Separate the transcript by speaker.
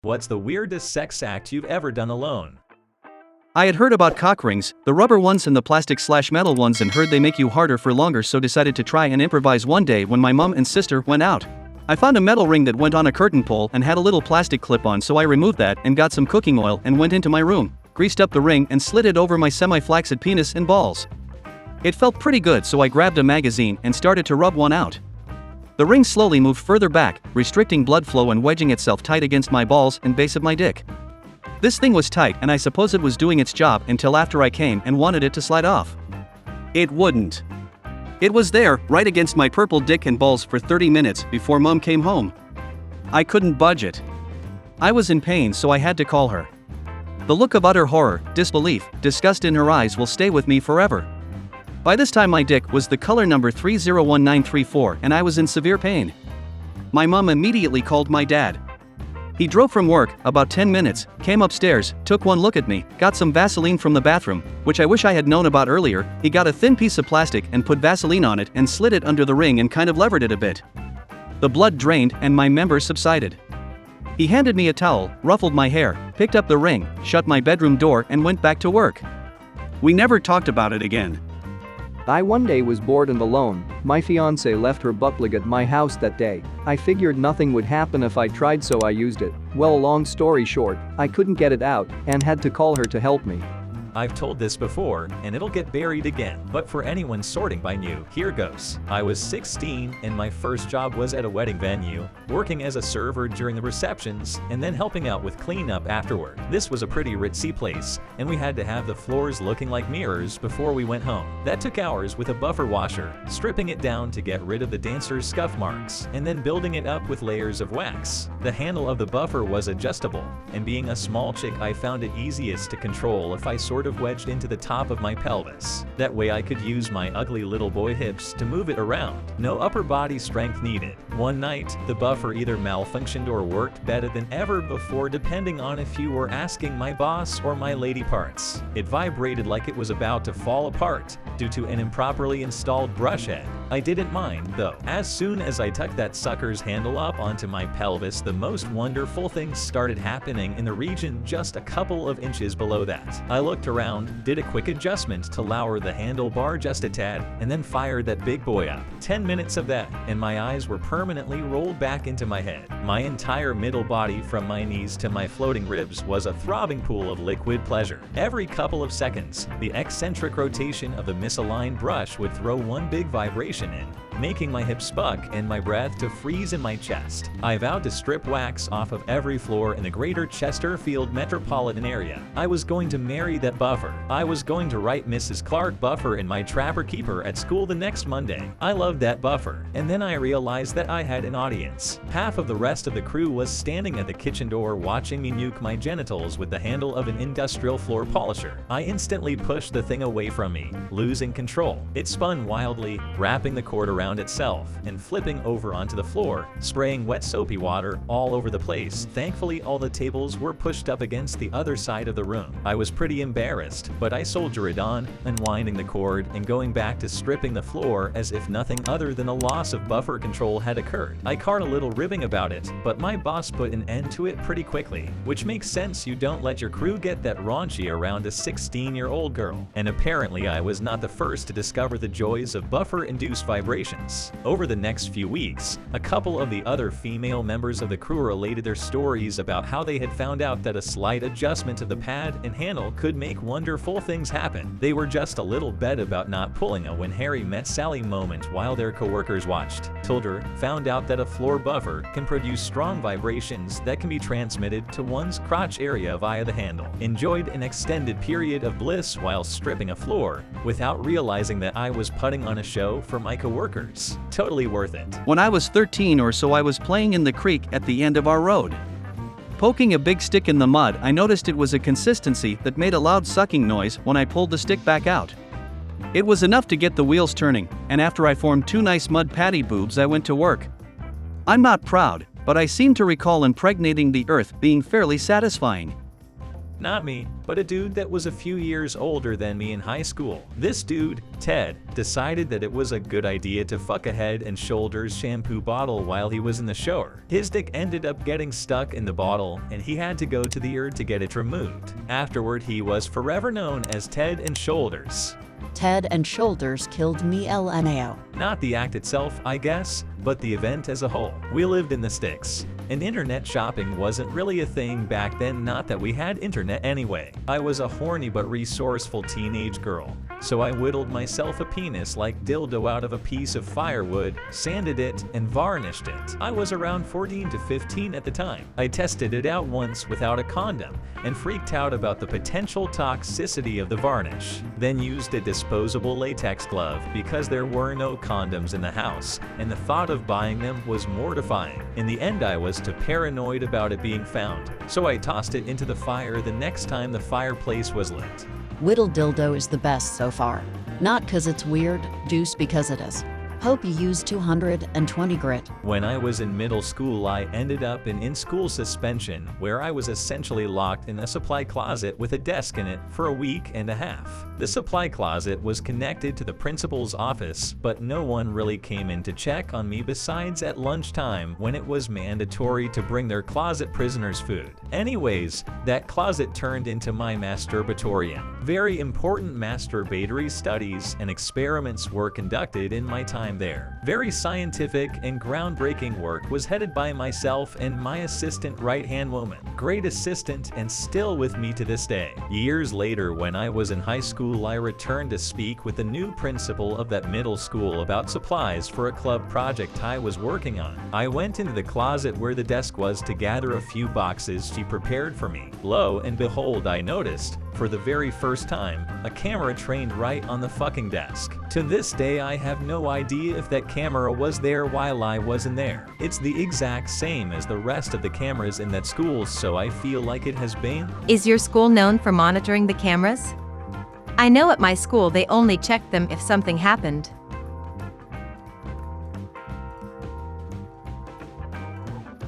Speaker 1: What's the weirdest sex act you've ever done alone?
Speaker 2: I had heard about cock rings, the rubber ones and the plastic/metal ones, and heard they make you harder for longer, so decided to try and improvise one day when my mom and sister went out. I found a metal ring that went on a curtain pole and had a little plastic clip on, so I removed that and got some cooking oil and went into my room, greased up the ring and slid it over my semi-flaccid penis and balls. It felt pretty good, so I grabbed a magazine and started to rub one out. The ring slowly moved further back, restricting blood flow and wedging itself tight against my balls and base of my dick. This thing was tight, and I suppose it was doing its job until after I came and wanted it to slide off. It wouldn't. It was there, right against my purple dick and balls for 30 minutes before Mom came home. I couldn't budge it. I was in pain, so I had to call her. The look of utter horror, disbelief, disgust in her eyes will stay with me forever. By this time my dick was the color number 301934 and I was in severe pain. My mom immediately called my dad. He drove from work, about 10 minutes, came upstairs, took one look at me, got some Vaseline from the bathroom, which I wish I had known about earlier. He got a thin piece of plastic and put Vaseline on it and slid it under the ring and kind of levered it a bit. The blood drained and my member subsided. He handed me a towel, ruffled my hair, picked up the ring, shut my bedroom door and went back to work. We never talked about it again.
Speaker 3: I one day was bored and alone. My fiance left her butt plug at my house that day. I figured nothing would happen if I tried, so I used it. Well, long story short, I couldn't get it out and had to call her to help me.
Speaker 1: I've told this before, and it'll get buried again, but for anyone sorting by new, here goes. I was 16, and my first job was at a wedding venue, working as a server during the receptions, and then helping out with cleanup afterward. This was a pretty ritzy place, and we had to have the floors looking like mirrors before we went home. That took hours with a buffer washer, stripping it down to get rid of the dancers' scuff marks, and then building it up with layers of wax. The handle of the buffer was adjustable, and being a small chick, I found it easiest to control if I sort of wedged into the top of my pelvis. That way I could use my ugly little boy hips to move it around. No upper body strength needed. One night, the buffer either malfunctioned or worked better than ever before, depending on if you were asking my boss or my lady parts. It vibrated like it was about to fall apart due to an improperly installed brush head. I didn't mind, though. As soon as I tucked that sucker's handle up onto my pelvis, the most wonderful things started happening in the region just a couple of inches below that. I looked around, did a quick adjustment to lower the handlebar just a tad, and then fired that big boy up. 10 minutes of that, and my eyes were permanently rolled back into my head. My entire middle body, from my knees to my floating ribs, was a throbbing pool of liquid pleasure. Every couple of seconds, the eccentric rotation of the misaligned brush would throw one big vibration in, making my hips buck and my breath to freeze in my chest. I vowed to strip wax off of every floor in the greater Chesterfield metropolitan area. I was going to marry that buffer. I was going to write Mrs. Clark Buffer in my Trapper Keeper at school the next Monday. I loved that buffer. And then I realized that I had an audience. Half of the rest of the crew was standing at the kitchen door watching me nuke my genitals with the handle of an industrial floor polisher. I instantly pushed the thing away from me, losing control. It spun wildly, wrapping the cord around itself and flipping over onto the floor, spraying wet soapy water all over the place. Thankfully, all the tables were pushed up against the other side of the room. I was pretty embarrassed, but I soldiered on, unwinding the cord and going back to stripping the floor as if nothing other than a loss of buffer control had occurred. I caught a little ribbing about it, but my boss put an end to it pretty quickly, which makes sense. You don't let your crew get that raunchy around a 16-year-old girl. And apparently I was not the first to discover the joys of buffer-induced vibration. Over the next few weeks, a couple of the other female members of the crew related their stories about how they had found out that a slight adjustment of the pad and handle could make wonderful things happen. They were just a little bit about not pulling a "when Harry met Sally" moment while their coworkers watched. Told her, found out that a floor buffer can produce strong vibrations that can be transmitted to one's crotch area via the handle. Enjoyed an extended period of bliss while stripping a floor, without realizing that I was putting on a show for my coworkers. Totally worth it.
Speaker 2: When I was 13 or so, I was playing in the creek at the end of our road. Poking a big stick in the mud, I noticed it was a consistency that made a loud sucking noise when I pulled the stick back out. It was enough to get the wheels turning, and after I formed two nice mud patty boobs, I went to work. I'm not proud, but I seem to recall impregnating the earth being fairly satisfying.
Speaker 1: Not me, but a dude that was a few years older than me in high school. This dude, Ted, decided that it was a good idea to fuck a Head and Shoulders shampoo bottle while he was in the shower. His dick ended up getting stuck in the bottle and he had to go to the ER to get it removed. Afterward, he was forever known as Ted and Shoulders.
Speaker 4: Ted and Shoulders killed me LMAO.
Speaker 1: Not the act itself, I guess, but the event as a whole. We lived in the sticks, and internet shopping wasn't really a thing back then, not that we had internet anyway. I was a horny but resourceful teenage girl, so I whittled myself a penis like dildo out of a piece of firewood, sanded it, and varnished it. I was around 14 to 15 at the time. I tested it out once without a condom and freaked out about the potential toxicity of the varnish. Then used a disposable latex glove because there were no condoms in the house, and the thought of buying them was mortifying. In the end, I was too paranoid about it being found, so I tossed it into the fire the next time the fireplace was lit.
Speaker 4: Whittle dildo is the best so far. Not cause it's weird, deuce because it is. Hope you use 220 grit.
Speaker 1: When I was in middle school, I ended up in school suspension, where I was essentially locked in a supply closet with a desk in it for a week and a half. The supply closet was connected to the principal's office, but no one really came in to check on me besides at lunchtime when it was mandatory to bring their closet prisoners food. Anyways, that closet turned into my masturbatorium. Very important masturbatory studies and experiments were conducted in my time there. Very scientific and groundbreaking work was headed by myself and my assistant right-hand woman. Great assistant and still with me to this day. Years later, when I was in high school, I returned to speak with the new principal of that middle school about supplies for a club project I was working on. I went into the closet where the desk was to gather a few boxes she prepared for me. Lo and behold, I noticed, for the very first time, a camera trained right on the fucking desk. To this day, I have no idea if that camera was there while I wasn't there. It's the exact same as the rest of the cameras in that school, so I feel like it has been.
Speaker 5: Is your school known for monitoring the cameras? I know at my school they only checked them if something happened.